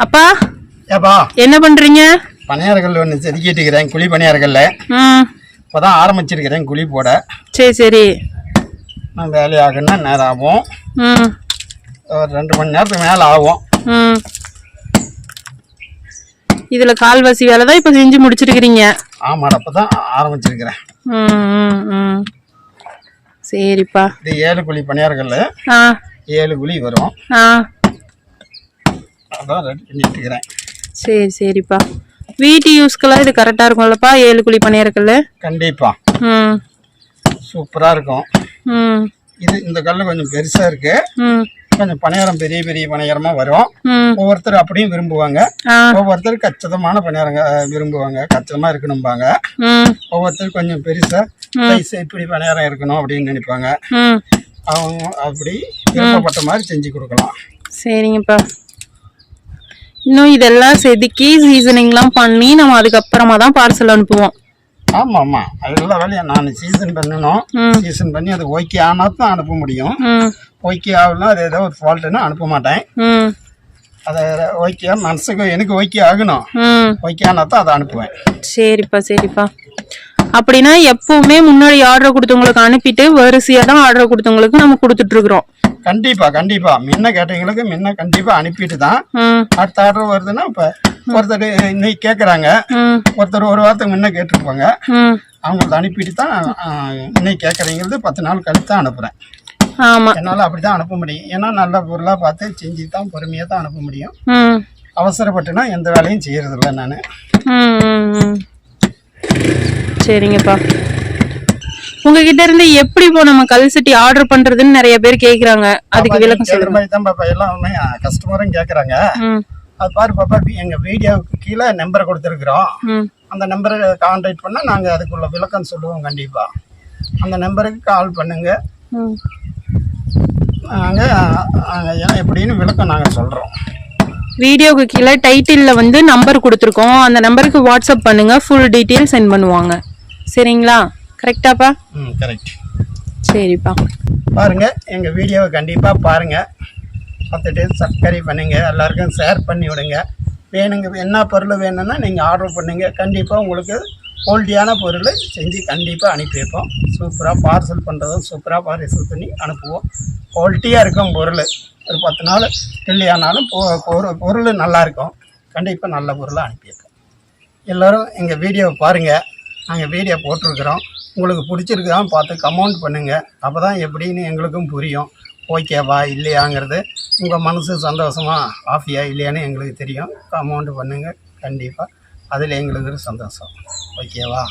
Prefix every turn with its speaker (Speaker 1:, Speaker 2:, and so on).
Speaker 1: அப்பா
Speaker 2: ஏப்பா
Speaker 1: என்ன பண்றீங்க?
Speaker 2: பணியாரங்கள் ஒன்று செதுக்கிட்டு இருக்கிறேன். குழி பணியாரங்கள்ல இப்போதான் ஆரம்பிச்சிருக்கிறேன் குழி போட.
Speaker 1: சரி சரி.
Speaker 2: நான் வேலையாகுன்னா நேரம் ஆகும். ஒரு 2 மணி நேரத்துக்கு மேலே ஆகும்.
Speaker 1: இதுல கால்வாசி வேலை தான் இப்ப செஞ்சு முடிச்சிருக்கிறீங்க.
Speaker 2: ஆமாடா, அப்பதான் ஆரம்பிச்சிருக்கிறேன்.
Speaker 1: சரிப்பா.
Speaker 2: இது 7 குழி பணியாரங்கள்ல 7 குழி வரும். அதான் ரெடி பண்ணிட்டு இருக்கிறேன்.
Speaker 1: சரி சரிப்பா. வீட்டு யூஸ்க்கெல்லாம் இது கரெக்டா இருக்கும்லப்பா? 7 குழி பணியாரக்கல்ல
Speaker 2: கண்டிப்பா சூப்பரா இருக்கும். இது இந்த கல்லு கொஞ்சம் பெருசா இருக்கு. கொஞ்சம் பணியாரம் பெரிய பெரிய பணியாரமா வரும். ஒவ்வொருத்தர் அப்படியும் விரும்புவாங்க. ஒவ்வொருத்தர் கச்சிதமான பணியாரங்க விரும்புவாங்க. கச்சிதமா இருக்கணும்பாங்க. ஒவ்வொருத்தர் கொஞ்சம் பெருசா இப்படி பணியாரம் இருக்கணும் அப்படின்னு நினைப்பாங்க. அவங்க அப்படி விருப்பப்பட்ட மாதிரி செஞ்சு கொடுக்கலாம்.
Speaker 1: சரிங்கப்பா. இன்னும் இதெல்லாம் செதுக்கி சீசனிங்லாம் பண்ணி நம்ம அதுக்கப்புறமா தான் பார்சல் அனுப்புவோம்.
Speaker 2: ஆமா ஆமா, அதெல்லாம் வேலையா நான் சீசன் பண்ணணும். சீசன் பண்ணி அது ஓகே ஆனா தான் அனுப்ப முடியும். ஓகே ஆகலாம், அது ஏதோ ஒரு ஃபால்ட்னா அனுப்ப மாட்டேன். அதை ஓகே மனசுக்கு எனக்கு ஓகே ஆகணும். ஓகே ஆனா தான் அதை அனுப்புவேன். சரிப்பா
Speaker 1: சரிப்பா. அப்படின்னா எப்பவுமே முன்னாடி ஆர்டர் கொடுத்தவங்களுக்கு அனுப்பிட்டு வரிசையா தான் ஆர்டர் கொடுத்தவங்களுக்கு நம்ம கொடுத்துட்டு இருக்கிறோம்.
Speaker 2: கண்டிப்பா கண்டிப்பா. முன்ன கேட்டவங்களுக்கு முன்ன கண்டிப்பா அனுப்பிட்டு தான் அடுத்த ஆர்டர் வருதுன்னா இப்ப ஒருத்தர் இன்னைக்கு கேக்குறாங்க, ஒருத்தர் ஒரு வாரத்துக்கு முன்ன கேட்டிருப்பாங்க. அவங்களுக்கு அனுப்பிட்டு தான் இன்னைக்கு கேட்கறீங்கிறது 10 நாள் கழித்து தான் அனுப்புறேன். என்னால அப்படிதான் அனுப்ப முடியும். ஏன்னா நல்ல பொருளா பார்த்து செஞ்சு தான் பொறுமையா தான் அனுப்ப முடியும். அவசரப்பட்டுனா எந்த வேலையும் செய்யறது இல்லை நானு.
Speaker 1: சரிங்கப்பா. உங்ககிட்ட இருந்து எப்படி இப்போ நம்ம கல் சட்டி ஆர்டர் பண்றதுன்னு நிறைய பேர் கேக்குறாங்க. அதுக்கு விளக்கம் சொல்ற மாதிரி
Speaker 2: தான் பாப்பா எல்லாமே கஸ்டமரும் கேக்குறாங்க. அது பாரு பாப்பா, எங்க வீடியோவுக்கு கீழே நம்பர் கொடுத்துருக்குறோம். அந்த நம்பரை கான்டாக்ட் பண்ணா நாங்க அதுக்குள்ள விளக்கம் சொல்லுவோம். கண்டிப்பா அந்த நம்பருக்கு கால் பண்ணுங்க. நாங்க எப்படின்னு விளக்கம் நாங்க சொல்றோம்.
Speaker 1: வீடியோக்கு கீழே டைட்டில்ல வந்து நம்பர் கொடுத்துருக்கோம். அந்த நம்பருக்கு வாட்ஸ்அப் பண்ணுங்க, ஃபுல் டீட்டெயில் சென்ட் பண்ணுவாங்க. சரிங்களா? கரெக்டாப்பா?
Speaker 2: கரெக்ட்.
Speaker 1: சரிப்பா.
Speaker 2: பாருங்க, எங்க வீடியோவை கண்டிப்பா பாருங்க, பார்த்துட்டு சப்ஸ்கிரைப் பண்ணுங்க, எல்லாருக்கும் ஷேர் பண்ணி விடுங்க. வேணுங்க என்ன பொருள் வேணும்னா நீங்கள் ஆர்டர் பண்ணுங்க. கண்டிப்பாக உங்களுக்கு குவாலிட்டியான பொருள் செஞ்சு கண்டிப்பாக அனுப்பி வைப்போம். சூப்பராக பார்சல் பண்ணுறதும் சூப்பராக பார்சல் பண்ணி அனுப்புவோம். குவாலிட்டியாக இருக்கும் பொருள். ஒரு 10 நாள் டிலே ஆனாலும் பொருள் நல்லாயிருக்கும். கண்டிப்பாக நல்ல பொருளாக அனுப்பி வைப்போம். எல்லோரும் எங்கள் வீடியோவை பாருங்கள். நாங்கள் வீடியோ போட்டிருக்கிறோம். உங்களுக்கு பிடிச்சிருக்குதான் பார்த்து கமெண்ட் பண்ணுங்கள். அப்போ தான் எப்படின்னு எங்களுக்கும் புரியும். ஓகேவா இல்லையாங்கிறது உங்கள் மனசு சந்தோஷமா ஆஃபியா இல்லையான்னு எங்களுக்கு தெரியும். கமெண்ட் பண்ணுங்கள். கண்டிப்பாக அதில் எங்களுக்கு ஒரு சந்தோஷம். ஓகேவா?